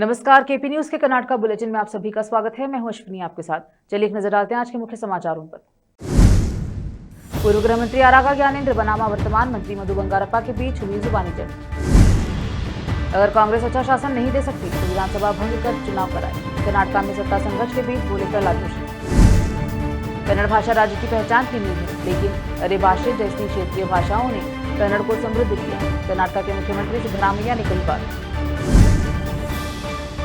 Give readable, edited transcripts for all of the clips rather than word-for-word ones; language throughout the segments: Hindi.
नमस्कार, केपी न्यूज के कर्नाटका बुलेटिन में आप सभी का स्वागत है। मैं हूं अश्विनी आपके साथ। चलिए एक नजर डालते हैं आज के मुख्य समाचारों पर। पूर्व गृह मंत्री आरागा ज्ञानेंद्र बनामा वर्तमान मंत्री मधु बंगारप्पा के बीच हुई जुबानी जंग। अगर कांग्रेस अच्छा शासन नहीं दे सकती तो विधानसभा भंग कर चुनाव कराए। कर्नाटका में सत्ता संघर्ष के बीच बोले प्रहलाद जोशी। कन्नड़ भाषा राज्य की पहचान की नींव है, लेकिन अरेभाषे जैसी क्षेत्रीय भाषाओं ने कन्नड़ को समृद्ध किया। कर्नाटका के मुख्यमंत्री सिद्धरामैया ने कही बात।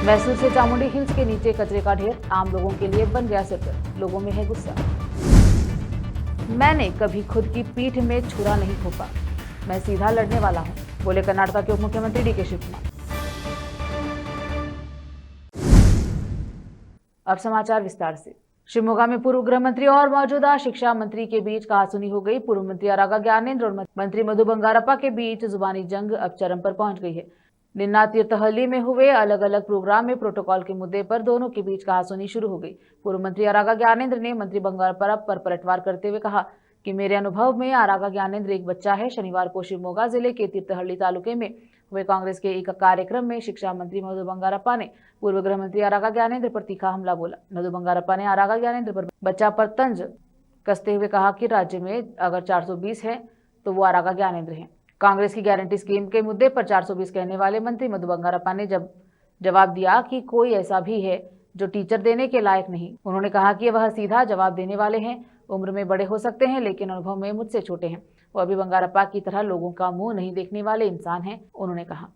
मैसूर से चामुंडी हिल्स के नीचे कचरे का ढेर आम लोगों के लिए बन गया सिरदर्द। लोगों में है गुस्सा। मैंने कभी खुद की पीठ में छुरा नहीं घोंपा, मैं सीधा लड़ने वाला हूं, बोले कर्नाटका के उप मुख्यमंत्री डीके शिवकुमार। अब समाचार विस्तार से। शिवमोगा में पूर्व गृह मंत्री और मौजूदा शिक्षा मंत्री के बीच कहासुनी हो गई। पूर्व मंत्री आरागा ज्ञानेंद्र और मंत्री मधु बंगारप्पा के बीच जुबानी जंग अब चरम पर पहुंच गई है। निन्ना तीर्थहल्ली में हुए अलग अलग प्रोग्राम में प्रोटोकॉल के मुद्दे पर दोनों के बीच कहासुनी शुरू हो गई। पूर्व मंत्री आरागा ज्ञानेंद्र ने मंत्री बंगारप्पा पर पलटवार करते हुए कहा कि मेरे अनुभव में आरागा ज्ञानेंद्र एक बच्चा है। शनिवार को शिवमोगा जिले के तीर्थहल्ली तालुके में हुए कांग्रेस के एक कार्यक्रम में शिक्षा मंत्री मधु बंगारप्पा ने पूर्व गृह मंत्री आरागा ज्ञानेंद्र पर तीखा हमला बोला। मधु बंगारप्पा ने आरागा ज्ञानेंद्र पर बच्चा पर तंज कसते हुए कहा कि राज्य में अगर 420 है तो वो आरागा ज्ञानेंद्र हैं। कांग्रेस की गारंटी स्कीम के मुद्दे पर 420 कहने वाले मंत्री मधु बंगारप्पा ने जवाब दिया कि कोई ऐसा भी है जो टीचर देने के लायक नहीं। उन्होंने कहा कि वह सीधा जवाब देने वाले हैं, उम्र में बड़े हो सकते हैं लेकिन अनुभव में मुझसे छोटे हैं। वो अभी बंगारप्पा की तरह लोगों का मुंह नहीं देखने वाले इंसान हैं, उन्होंने कहा।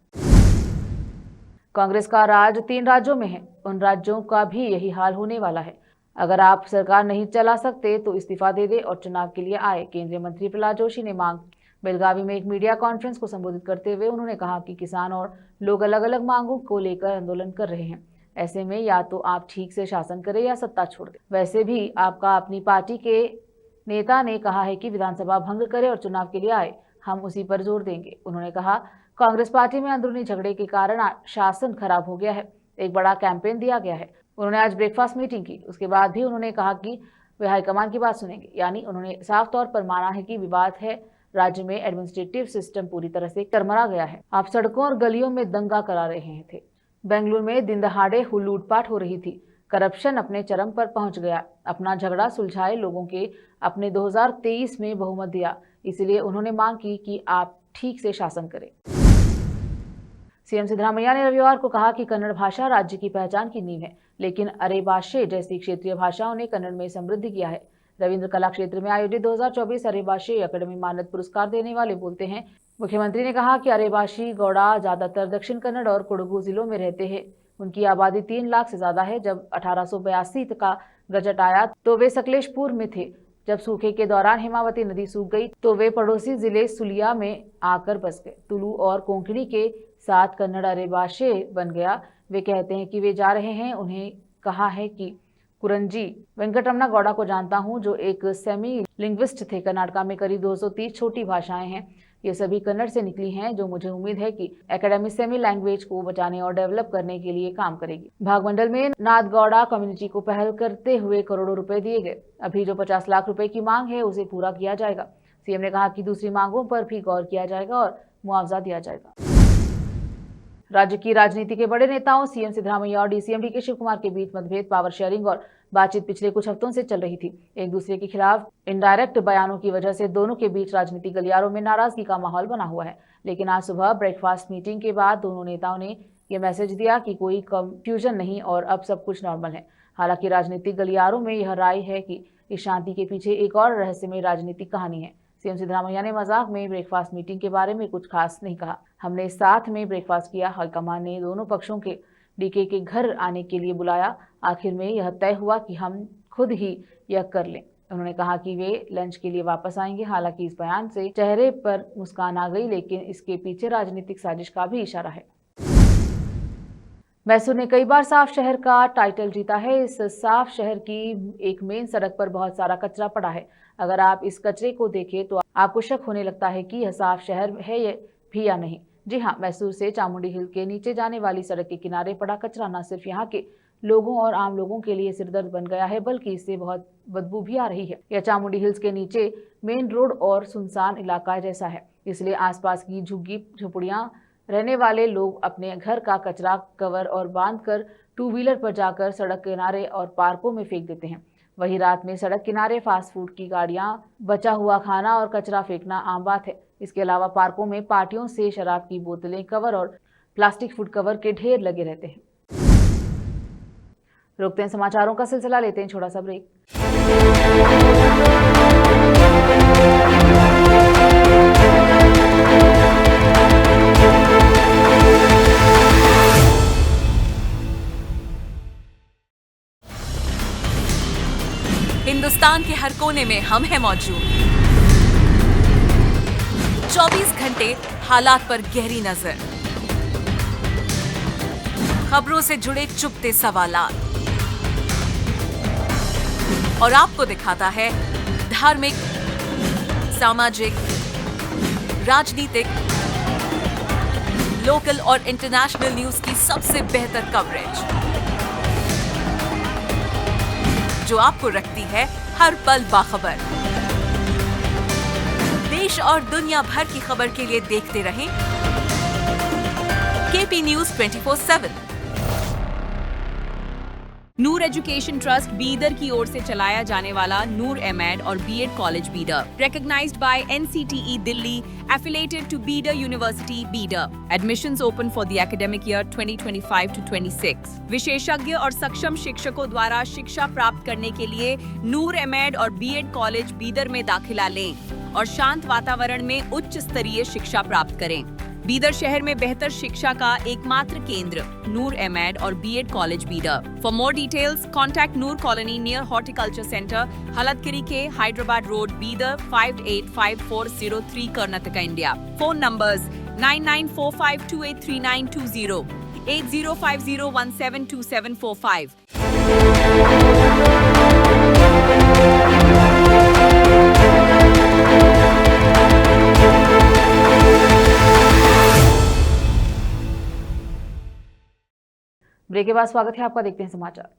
कांग्रेस का राज 3 राज्यों में है, उन राज्यों का भी यही हाल होने वाला है। अगर आप सरकार नहीं चला सकते तो इस्तीफा दे दे और चुनाव के लिए आए, केंद्रीय मंत्री प्रहलाद जोशी ने मांग। बेलगावी में एक मीडिया कॉन्फ्रेंस को संबोधित करते हुए उन्होंने कहा कि किसान और लोग अलग अलग मांगों को लेकर आंदोलन कर रहे हैं। ऐसे में या तो आप ठीक से शासन करें या सत्ता छोड़ दें। वैसे भी आपका अपनी पार्टी के नेता ने कहा है कि विधानसभा भंग करे और चुनाव के लिए आए, हम उसी पर जोर देंगे। उन्होंने कहा कांग्रेस पार्टी में अंदरूनी झगड़े के कारण शासन खराब हो गया है, एक बड़ा कैंपेन दिया गया है। उन्होंने आज ब्रेकफास्ट मीटिंग की, उसके बाद भी उन्होंने कहा कि वे हाईकमान की बात सुनेंगे। यानी उन्होंने साफ तौर पर माना है कि विवाद है, राज्य में एडमिनिस्ट्रेटिव सिस्टम पूरी तरह से करमरा गया है। आप सड़कों और गलियों में दंगा करा रहे थे। बेंगलुरु में दिन दहाड़े लूटपाट हो रही थी, करप्शन अपने चरम पर पहुंच गया। अपना झगड़ा सुलझाए, लोगों के अपने 2023 में बहुमत दिया, इसलिए उन्होंने मांग की कि आप ठीक से शासन करें। सीएम सिद्धरामैया ने रविवार को कहा कि कन्नड़ भाषा राज्य की पहचान की नींव है, लेकिन अरेभाषे जैसी क्षेत्रीय भाषाओं ने कन्नड़ में समृद्धि किया है। रविंद्र कला क्षेत्र में आयोजित 2024 अरेभाषी अकेडमी मानद पुरस्कार देने वाले बोलते हैं मुख्यमंत्री ने कहा कि अरेभाषी गौड़ा ज्यादातर दक्षिण कन्नड़ और कोडगु जिलों में रहते हैं। उनकी आबादी 3 लाख से ज्यादा है। जब 1882 का गजट आया तो वे सकलेशपुर में थे। जब सूखे के दौरान हेमावती नदी सूख गई तो वे पड़ोसी जिले सुलिया में आकर बस गए। तुलु और कोंकणी के साथ कन्नड़ अरेभाषे बन गया। वे कहते हैं कि वे जा रहे हैं। उन्हें कहा है कि कुरंजी वेंकटरमना गौड़ा को जानता हूं, जो एक सेमी लिंग्विस्ट थे। कर्नाटका में करीब 230 छोटी भाषाएं हैं, ये सभी कन्नड़ से निकली हैं, जो मुझे उम्मीद है कि एकेडमी सेमी लैंग्वेज को बचाने और डेवलप करने के लिए काम करेगी। भागमंडल में नादगौड़ा कम्युनिटी को पहल करते हुए करोड़ों रुपए दिए गए। अभी जो 50 लाख रुपए की मांग है उसे पूरा किया जाएगा। सीएम ने कहा कि दूसरी मांगों पर भी गौर किया जाएगा और मुआवजा दिया जाएगा। राज्य की राजनीति के बड़े नेताओं सीएम सिद्धरामैया और डीसीएम डीके शिवकुमार के बीच मतभेद, पावर शेयरिंग और बातचीत पिछले कुछ हफ्तों से चल रही थी। एक दूसरे के खिलाफ इनडायरेक्ट बयानों की वजह से दोनों के बीच राजनीतिक गलियारों में नाराजगी का माहौल बना हुआ है। लेकिन आज सुबह ब्रेकफास्ट मीटिंग के बाद दोनों नेताओं ने यह मैसेज दिया कि कोई कंफ्यूजन नहीं और अब सब कुछ नॉर्मल है। हालांकि राजनीतिक गलियारों में यह राय है कि इस शांति के पीछे एक और रहस्यमय राजनीतिक कहानी है। सीएम सिद्धरामैया ने मजाक में ब्रेकफास्ट मीटिंग के बारे में कुछ खास नहीं कहा। हमने साथ में ब्रेकफास्ट किया। हाईकमान ने दोनों पक्षों के डीके के घर आने के लिए बुलाया। आखिर में यह तय हुआ कि हम खुद ही यह कर लें। उन्होंने कहा कि वे लंच के लिए वापस आएंगे। हालांकि इस बयान से चेहरे पर मुस्कान आ गई, लेकिन इसके पीछे राजनीतिक साजिश का भी इशारा है। मैसूर ने कई बार साफ शहर का टाइटल जीता है। इस साफ शहर की एक मेन सड़क पर बहुत सारा कचरा पड़ा है। अगर आप इस कचरे को देखें तो आपको शक होने लगता है कि यह साफ शहर है भी या नहीं। जी हाँ, मैसूर से चामुंडी हिल के नीचे जाने वाली सड़क के किनारे पड़ा कचरा न सिर्फ यहाँ के लोगों और आम लोगों के लिए सिरदर्द बन गया है, बल्कि इससे बहुत बदबू भी आ रही है। यह चामुंडी हिल्स के नीचे मेन रोड और सुनसान इलाका जैसा है, इसलिए आसपास की झुग्गी झोपड़ियां रहने वाले लोग अपने घर का कचरा कवर और बांधकर टू व्हीलर पर जाकर सड़क किनारे और पार्कों में फेंक देते हैं। वहीं रात में सड़क किनारे फास्ट फूड की गाड़ियां, बचा हुआ खाना और कचरा फेंकना आम बात है। इसके अलावा पार्कों में पार्टियों से शराब की बोतलें, कवर और प्लास्टिक फूड कवर के ढेर लगे रहते हैं। रोकते हैं समाचारों का सिलसिला, लेते हैं छोटा सा ब्रेक। हिंदुस्तान के हर कोने में हम हैं मौजूद। 24 घंटे हालात पर गहरी नजर, खबरों से जुड़े चुपते सवालात, और आपको दिखाता है धार्मिक, सामाजिक, राजनीतिक, लोकल और इंटरनेशनल न्यूज की सबसे बेहतर कवरेज, जो आपको रखती है हर पल बाखबर। देश और दुनिया भर की खबर के लिए देखते रहें KP news 24/7। Noor education trust Bidar की ओर से चलाया जाने वाला नूर एमएड और BEd college Bidar, recognized by NCTE Delhi, affiliated to Bidar University, Bidar. Admissions open for the academic year 2025 to 26. विशेषज्ञ और सक्षम शिक्षकों द्वारा शिक्षा प्राप्त करने के लिए नूर एमएड और बीएड कॉलेज बीदर में दाखिला लें और शांत वातावरण में उच्च स्तरीय शिक्षा प्राप्त करें। बीदर शहर में बेहतर शिक्षा का एकमात्र केंद्र नूर एमएड और BEd college Bidar. For more details contact Noor colony near horticulture centre, Haladgiri के Hyderabad road, Bidar 585403 Karnataka, India. Phone numbers 9945283920, 8050172745। Break के बाद स्वागत है आपका, देखते हैं समाचार।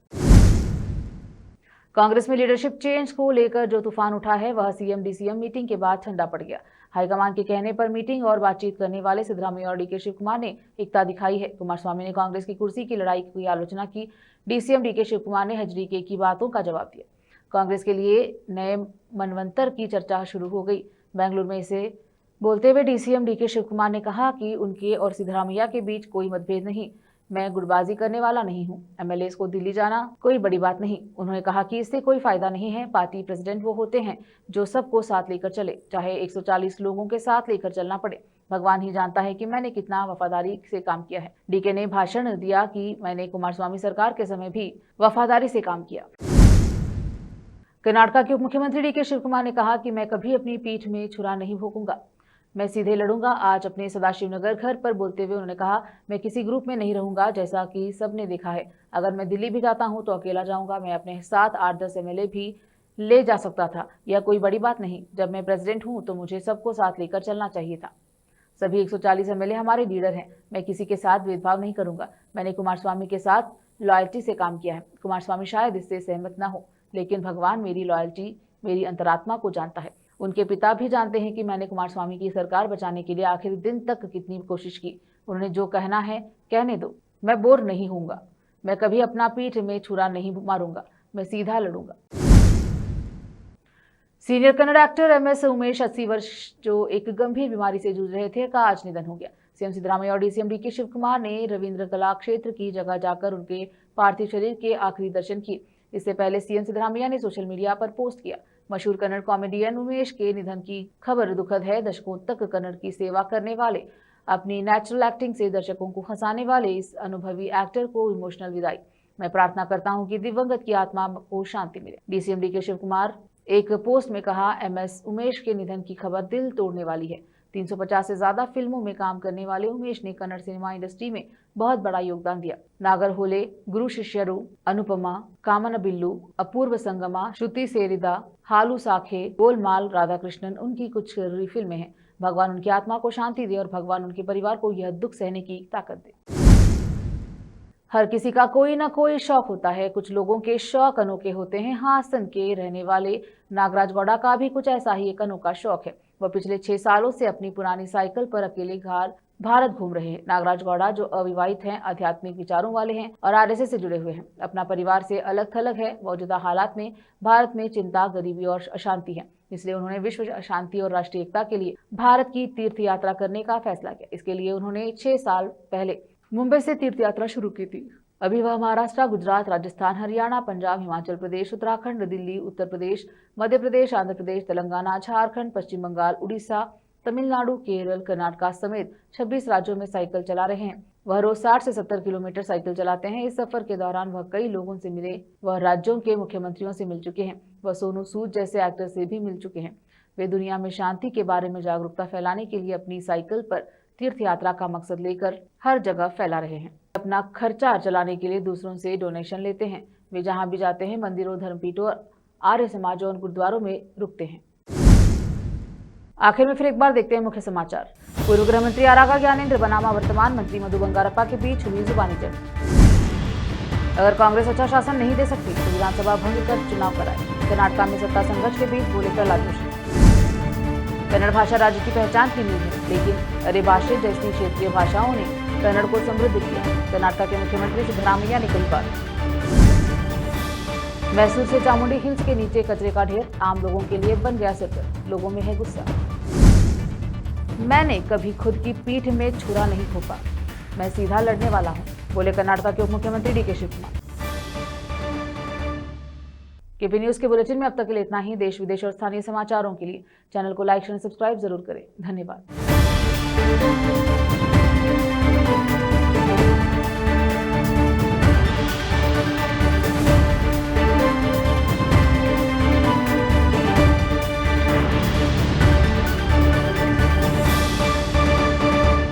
कांग्रेस में लीडरशिप चेंज को लेकर जो तूफान उठा है वह सीएम डीसीएम मीटिंग के बाद ठंडा पड़ गया। हाईकमान के कहने पर मीटिंग और बातचीत करने वाले सिद्धरामैया और डीके शिव कुमार ने एकता दिखाई है। कुमारस्वामी ने कांग्रेस की कुर्सी की लड़ाई की आलोचना की। डीसीएम डीके शिव कुमार ने हजरीके की बातों का जवाब दिया। कांग्रेस के लिए नए मनवंतर की चर्चा शुरू हो गई। बेंगलुरु में इसे बोलते हुए डीसीएम डीके शिव कुमार ने कहा कि उनके और सिद्धरामैया के बीच कोई मतभेद नहीं। मैं गुटबाजी करने वाला नहीं हूं। एमएलएस को दिल्ली जाना कोई बड़ी बात नहीं। उन्होंने कहा कि इससे कोई फायदा नहीं है। पार्टी प्रेसिडेंट वो होते हैं जो सबको साथ लेकर चले, चाहे 140 लोगों के साथ लेकर चलना पड़े। भगवान ही जानता है कि मैंने कितना वफादारी से काम किया है। डीके ने भाषण दिया कि मैंने कुमारस्वामी सरकार के समय भी वफादारी से काम किया। कर्नाटक के उप मुख्यमंत्री डीके शिव कुमार ने कहा कि मैं कभी अपनी पीठ में छुरा नहीं भोंकूंगा, मैं सीधे लड़ूंगा। आज अपने सदाशिवनगर घर पर बोलते हुए उन्होंने कहा, मैं किसी ग्रुप में नहीं रहूंगा, जैसा कि सबने देखा है। अगर मैं दिल्ली भी जाता हूं तो अकेला जाऊंगा। मैं अपने साथ 8-10 एमएलए भी ले जा सकता था, यह कोई बड़ी बात नहीं। जब मैं प्रेसिडेंट हूं तो मुझे सबको साथ लेकर चलना चाहिए था। सभी 140 एमएलए हमारे लीडर हैं। मैं किसी के साथ भेदभाव नहीं करूंगा। मैंने कुमारस्वामी के साथ लॉयल्टी से काम किया है। कुमारस्वामी शायद इससे सहमत न हो, लेकिन भगवान मेरी लॉयल्टी, मेरी अंतरात्मा को जानता है। उनके पिता भी जानते हैं कि मैंने कुमारस्वामी की सरकार बचाने के लिए आखिरी दिन तक कितनी कोशिश की। उन्होंने जो कहना है कहने दो, मैं बोर नहीं होऊंगा। मैं कभी अपना पीठ में छुरा नहीं मारूंगा, मैं सीधा लड़ूंगा। Senior Kannada actor MS Umesh 80 वर्ष जो एक गंभीर बीमारी से जूझ रहे थे का आज निधन हो गया। सीएम सिद्धरामैया और डीसीएम डीके शिव कुमार ने रविंद्र कला क्षेत्र की जगह जाकर उनके पार्थिव शरीर के आखिरी दर्शन किए। इससे पहले सीएम सिद्धरामैया ने सोशल मीडिया पर पोस्ट किया। मशहूर कन्नड़ कॉमेडियन उमेश के निधन की खबर दुखद है। दशकों तक कन्नड़ की सेवा करने वाले, अपनी नेचुरल एक्टिंग से दर्शकों को हंसाने वाले इस अनुभवी एक्टर को इमोशनल विदाई। मैं प्रार्थना करता हूं कि दिवंगत की आत्मा को शांति मिले। डीसीएम डीके शिव कुमार एक पोस्ट में कहा, एमएस उमेश के निधन की खबर दिल तोड़ने वाली है। 350 से ज्यादा फिल्मों में काम करने वाले उमेश ने कन्नड़ सिनेमा इंडस्ट्री में बहुत बड़ा योगदान दिया। नागर होले, गुरु शिष्यरू, अनुपमा, कामन बिल्लू, अपूर्व संगमा, श्रुति सेरिदा, हालू साखे, गोलमाल, राधा कृष्णन उनकी कुछ फिल्में हैं। भगवान उनकी आत्मा को शांति दे और भगवान उनके परिवार को यह दुख सहने की ताकत दे। हर किसी का कोई ना कोई शौक होता है। कुछ लोगों के शौक अनोखे होते हैं। हासन के रहने वाले नागराज गौड़ा का भी कुछ ऐसा ही एक अनोखा शौक है। वह पिछले 6 सालों से अपनी पुरानी साइकिल पर अकेले घर भारत घूम रहे हैं। नागराज गौड़ा जो अविवाहित हैं, आध्यात्मिक विचारों वाले हैं और आरएसएस से जुड़े हुए हैं, अपना परिवार से अलग थलग है। मौजूदा हालात में भारत में चिंता, गरीबी और अशांति है, इसलिए उन्होंने विश्व शांति और राष्ट्रीय एकता के लिए भारत की तीर्थ यात्रा करने का फैसला किया। इसके लिए उन्होंने 6 साल पहले मुंबई से तीर्थ यात्रा शुरू की थी। अभी वह महाराष्ट्र, गुजरात, राजस्थान, हरियाणा, पंजाब, हिमाचल प्रदेश, उत्तराखंड, दिल्ली, उत्तर प्रदेश, मध्य प्रदेश, आंध्र प्रदेश, तेलंगाना, झारखंड, पश्चिम बंगाल, उड़ीसा, तमिलनाडु, केरल, कर्नाटक समेत 26 राज्यों में साइकिल चला रहे हैं। वह रोज 60 से 70 किलोमीटर साइकिल चलाते हैं। इस सफर के दौरान वह कई लोगों से मिले। वह राज्यों के मुख्यमंत्रियों से मिल चुके हैं। वह सोनू सूद जैसे एक्टर से भी मिल चुके हैं। वे दुनिया में शांति के बारे में जागरूकता फैलाने के लिए अपनी साइकिल पर तीर्थ यात्रा का मकसद लेकर हर जगह फैला रहे हैं। अपना खर्चा चलाने के लिए दूसरों से डोनेशन लेते हैं। वे जहां भी जाते हैं मंदिरों, धर्मपीठों, आर्य समाजों और गुरुद्वारों में रुकते हैं। आखिर में फिर एक बार देखते हैं मुख्य समाचार। पूर्व गृह मंत्री आरागा ज्ञानेंद्र बनामा वर्तमान मंत्री मधु बंगारप्पा के बीच हुई जुबानी जंग। अगर कांग्रेस अच्छा शासन नहीं दे सकती तो विधानसभा भंग कर चुनाव कराए। कर्नाटक में सत्ता संघर्ष के बीच बोले प्रहलाद जोशी। कन्नड़ भाषा राज्य की पहचान की नींव है, लेकिन अरेभाषे जैसी क्षेत्रीय भाषाओं ने कन्नड़ को समृद्ध किया। कर्नाटक के मुख्यमंत्री सिद्धरामैया ने कही बात। मैसूर से चामुंडी हिल्स के नीचे कचरे का ढेर आम लोगों के लिए बन गया सिरदर्द। लोगों में है गुस्सा। मैंने कभी खुद की पीठ में छुरा नहीं घोंपा, मैं सीधा लड़ने वाला हूं, बोले कर्नाटक के उप मुख्यमंत्री डीके शिवकुमार। केपी न्यूज के बुलेटिन में अब तक के लिए इतना ही। देश विदेश और स्थानीय समाचारों के लिए चैनल को लाइक, शेयर, सब्सक्राइब जरूर करें। धन्यवाद।